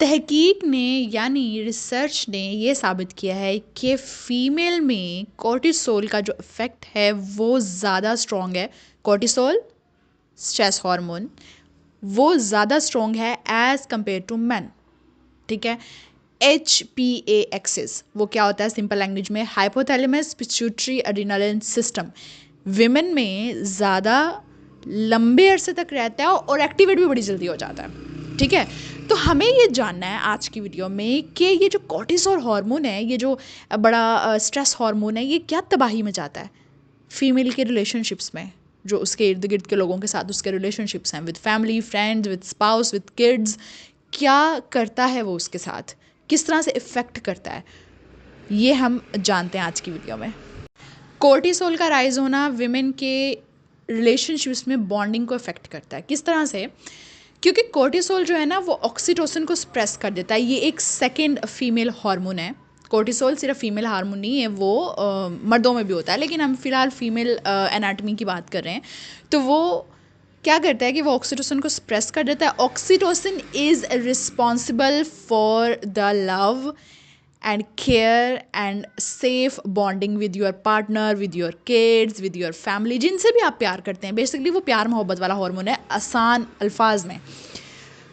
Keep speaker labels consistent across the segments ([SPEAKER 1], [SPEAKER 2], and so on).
[SPEAKER 1] तहकीक ने यानी रिसर्च ने ये साबित किया है कि फ़ीमेल में कॉर्टिसोल का जो इफ़ेक्ट है वो ज़्यादा स्ट्रॉन्ग है। कॉर्टिसोल स्ट्रेस हार्मोन वो ज़्यादा स्ट्रॉन्ग है एज़ कम्पेयर टू मैन। ठीक है। HPA एक्सिस वो क्या होता है सिंपल लैंग्वेज में? Hypothalamus pituitary adrenal system women में ज़्यादा लंबे अरसे तक रहता है और एक्टिवेट भी बड़ी जल्दी हो जाता है। ठीक है। तो हमें ये जानना है आज की वीडियो में कि ये जो कॉर्टिसोल हार्मोन है, ये जो बड़ा स्ट्रेस हार्मोन है, ये क्या तबाही मचाता है फीमेल के रिलेशनशिप्स में, जो उसके इर्द गिर्द के लोगों के साथ उसके रिलेशनशिप्स हैं, with family, friends, with spouse, with kids. क्या करता है वो उसके साथ, किस तरह से इफ़ेक्ट करता है, ये हम जानते हैं आज की वीडियो में। कोर्टिसोल का राइज होना विमेन के रिलेशनशिप्स में बॉन्डिंग को इफ़ेक्ट करता है। किस तरह से? क्योंकि कोर्टिसोल जो है ना वो ऑक्सीटोसिन को सप्रेस कर देता है। ये एक सेकंड फीमेल हार्मोन है। कोर्टिसोल सिर्फ फीमेल हार्मोन नहीं है, वो मर्दों में भी होता है, लेकिन हम फिलहाल फीमेल एनाटमी की बात कर रहे हैं। तो वो क्या करता है कि वो ऑक्सीटोसिन को सप्रेस कर देता है। Oxytocin is responsible for the love and care and safe bonding with your partner, with your kids, with your family, जिनसे भी आप प्यार करते हैं। बेसिकली वो प्यार मोहब्बत वाला हार्मोन है आसान अल्फाज में।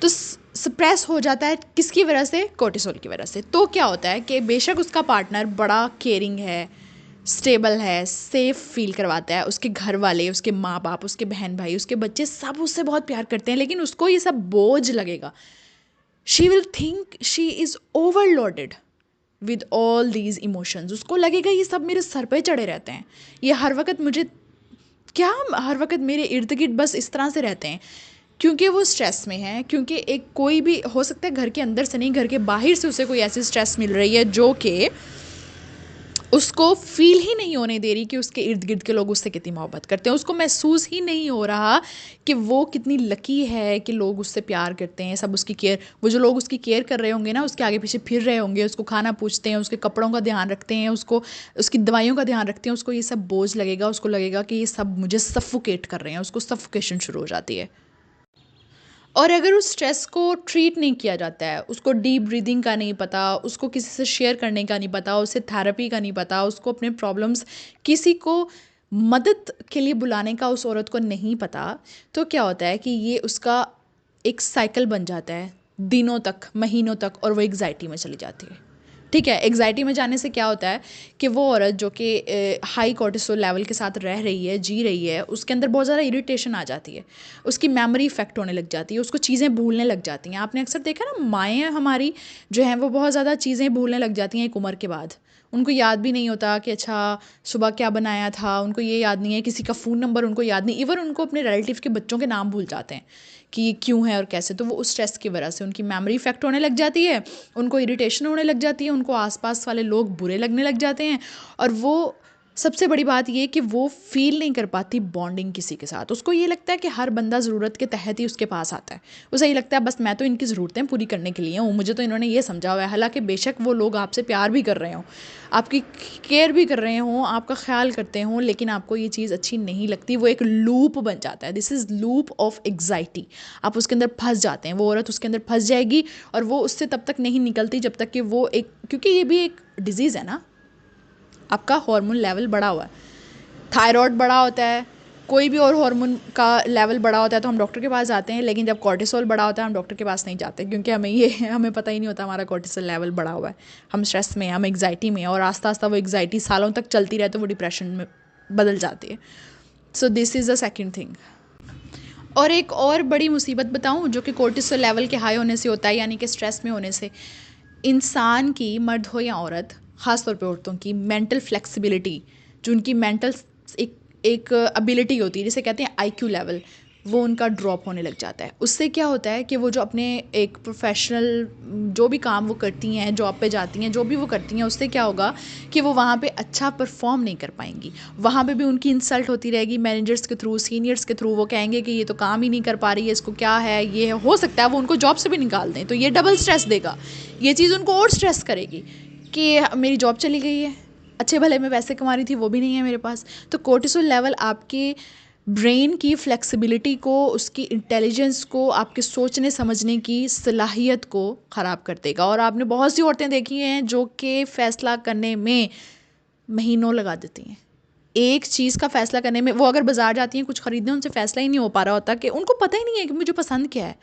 [SPEAKER 1] तो सप्रेस हो जाता है किसकी वजह से? कोर्टिसोल की वजह से। तो क्या होता है कि बेशक उसका पार्टनर बड़ा केयरिंग है, स्टेबल है, सेफ फील करवाता है, उसके घर वाले, उसके माँ बाप, उसके बहन भाई, उसके बच्चे सब उससे बहुत प्यार करते हैं, लेकिन उसको ये सब बोझ लगेगा। She will think she is overloaded with all these emotions. उसको लगेगा ये सब मेरे सर पे चढ़े रहते हैं, ये हर वक्त मुझे क्या हर वक्त मेरे इर्द गिर्द बस इस तरह से रहते हैं, क्योंकि वो स्ट्रेस में है। क्योंकि एक कोई भी हो सकता है घर के अंदर से नहीं, घर के बाहर से उसे कोई ऐसी स्ट्रेस मिल रही है जो कि उसको फील ही नहीं होने दे रही कि उसके इर्द गिर्द के लोग उससे कितनी मोहब्बत करते हैं। उसको महसूस ही नहीं हो रहा कि वो कितनी लकी है कि लोग उससे प्यार करते हैं, सब उसकी केयर, वो जो लोग उसकी केयर कर रहे होंगे ना, उसके आगे पीछे फिर रहे होंगे, उसको खाना पूछते हैं, उसके कपड़ों का ध्यान रखते हैं, उसको उसकी दवाइयों का ध्यान रखते हैं, उसको ये सब बोझ लगेगा। उसको लगेगा कि ये सब मुझे सफोकेट कर रहे हैं, उसको सफोकेशन शुरू हो जाती है। और अगर उस स्ट्रेस को ट्रीट नहीं किया जाता है, उसको डीप ब्रीदिंग का नहीं पता, उसको किसी से शेयर करने का नहीं पता, उसे थेरेपी का नहीं पता, उसको अपने प्रॉब्लम्स किसी को मदद के लिए बुलाने का उस औरत को नहीं पता, तो क्या होता है कि ये उसका एक साइकिल बन जाता है दिनों तक, महीनों तक, और वो एग्जाइटी में चली जाती है। ठीक है। एग्जाइटी में जाने से क्या होता है कि वो औरत जो कि हाई कॉर्टिसोल लेवल के साथ रह रही है, जी रही है, उसके अंदर बहुत ज़्यादा इरिटेशन आ जाती है, उसकी मेमोरी इफेक्ट होने लग जाती है, उसको चीज़ें भूलने लग जाती हैं। आपने अक्सर देखा ना, माएँ हमारी जो हैं वो बहुत ज़्यादा चीज़ें भूलने लग जाती हैं एक उम्र के बाद। उनको याद भी नहीं होता कि अच्छा सुबह क्या बनाया था, उनको ये याद नहीं है, किसी का फ़ोन नंबर उनको याद नहीं, इवन उनको अपने रिलेटिव के बच्चों के नाम भूल जाते हैं कि ये क्यों है और कैसे। तो वो उस स्ट्रेस की वजह से उनकी मेमोरी इफेक्ट होने लग जाती है, उनको इरिटेशन होने लग जाती है, उनको आसपास वाले लोग बुरे लगने लग जाते हैं, और वो सबसे बड़ी बात ये कि वो फील नहीं कर पाती बॉन्डिंग किसी के साथ। उसको ये लगता है कि हर बंदा ज़रूरत के तहत ही उसके पास आता है। उसे ये लगता है बस मैं तो इनकी ज़रूरतें पूरी करने के लिए हूँ, मुझे तो इन्होंने ये समझा हुआ है। हालांकि बेशक वो लोग आपसे प्यार भी कर रहे हों, आपकी केयर भी कर रहे हों, आपका ख्याल करते हों, लेकिन आपको ये चीज़ अच्छी नहीं लगती। वो एक लूप बन जाता है। This is loop of anxiety. आप उसके अंदर फंस जाते हैं, वो औरत उसके अंदर फंस जाएगी, और वो उससे तब तक नहीं निकलती जब तक कि वो एक, क्योंकि ये भी एक डिजीज़ है ना, आपका हार्मोन लेवल बढ़ा हुआ है, थायराइड बड़ा होता है, कोई भी और हार्मोन का लेवल बड़ा होता है तो हम डॉक्टर के पास जाते हैं, लेकिन जब कॉर्टिसोल बड़ा होता है हम डॉक्टर के पास नहीं जाते, क्योंकि हमें पता ही नहीं होता हमारा कॉर्टिसोल लेवल बढ़ा हुआ है। हम स्ट्रेस में, हम एग्जाइटी में, और आस्ता आस्ता वो एग्जाइटी सालों तक चलती रहे तो वो डिप्रेशन में बदल जाती है। So this is the second thing. और एक और बड़ी मुसीबत बताऊं जो कि कोर्टिसोल लेवल के हाई होने से होता है, यानी कि स्ट्रेस में होने से इंसान की, मर्द हो या औरत, ख़ासतौर पे औरतों की मेंटल फ्लेक्सिबिलिटी, जो उनकी मेंटल एक एक एबिलिटी होती है जिसे कहते हैं आईक्यू लेवल, वो उनका ड्रॉप होने लग जाता है। उससे क्या होता है कि वो जो अपने एक प्रोफेशनल जो भी काम वो करती हैं, जॉब पे जाती हैं, जो भी वो करती हैं, उससे क्या होगा कि वो वहाँ पे अच्छा परफॉर्म नहीं कर पाएंगी। वहाँ पे भी उनकी इंसल्ट होती रहेगी मैनेजर्स के थ्रू, सीनियर्स के थ्रू। वो कहेंगे कि ये तो काम ही नहीं कर पा रही है, इसको क्या है, ये हो सकता है वो उनको जॉब से भी निकाल दें, तो ये डबल स्ट्रेस देगा। ये चीज़ उनको और स्ट्रेस करेगी कि मेरी जॉब चली गई है, अच्छे भले मैं पैसे कमा रही थी वो भी नहीं है मेरे पास। तो कोर्टिसोल लेवल आपके ब्रेन की फ्लेक्सिबिलिटी को, उसकी इंटेलिजेंस को, आपके सोचने समझने की सलाहियत को ख़राब कर देगा। और आपने बहुत सी औरतें देखी हैं जो कि फ़ैसला करने में महीनों लगा देती हैं। एक चीज़ का फ़ैसला करने में, वो अगर बाज़ार जाती हैं कुछ ख़रीदने, उनसे फ़ैसला ही नहीं हो पा रहा होता, कि उनको पता ही नहीं है कि मुझे पसंद क्या है।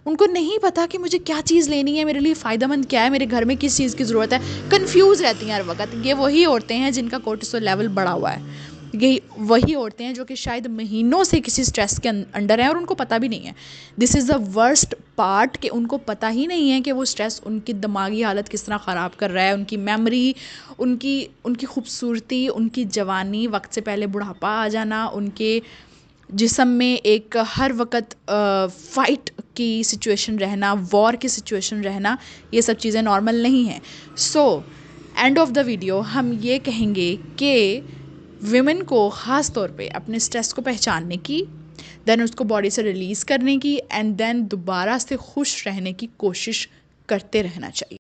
[SPEAKER 1] उनको नहीं पता कि मुझे क्या चीज़ लेनी है, मेरे लिए फ़ायदेमंद क्या है, मेरे घर में किस चीज़ की ज़रूरत है। कन्फ्यूज़ रहती हैं हर वक्त। ये वही औरतें हैं जिनका कोर्टिसोल लेवल बढ़ा हुआ है। यही वही औरतें हैं जो कि शायद महीनों से किसी स्ट्रेस के अंडर हैं और उनको पता भी नहीं है। This is the worst part, कि उनको पता ही नहीं है कि वो स्ट्रेस उनकी दिमागी हालत किस तरह ख़राब कर रहा है, उनकी मेमोरी, उनकी उनकी खूबसूरती, उनकी जवानी, वक्त से पहले बुढ़ापा आ जाना, उनके जिस्म में एक हर वक्त फ़ाइट की सिचुएशन रहना, वॉर की सिचुएशन रहना, ये सब चीज़ें नॉर्मल नहीं हैं। So end of the video हम ये कहेंगे कि विमेन को ख़ास तौर पे अपने स्ट्रेस को पहचानने की, देन उसको बॉडी से रिलीज़ करने की, एंड देन दोबारा से खुश रहने की कोशिश करते रहना चाहिए।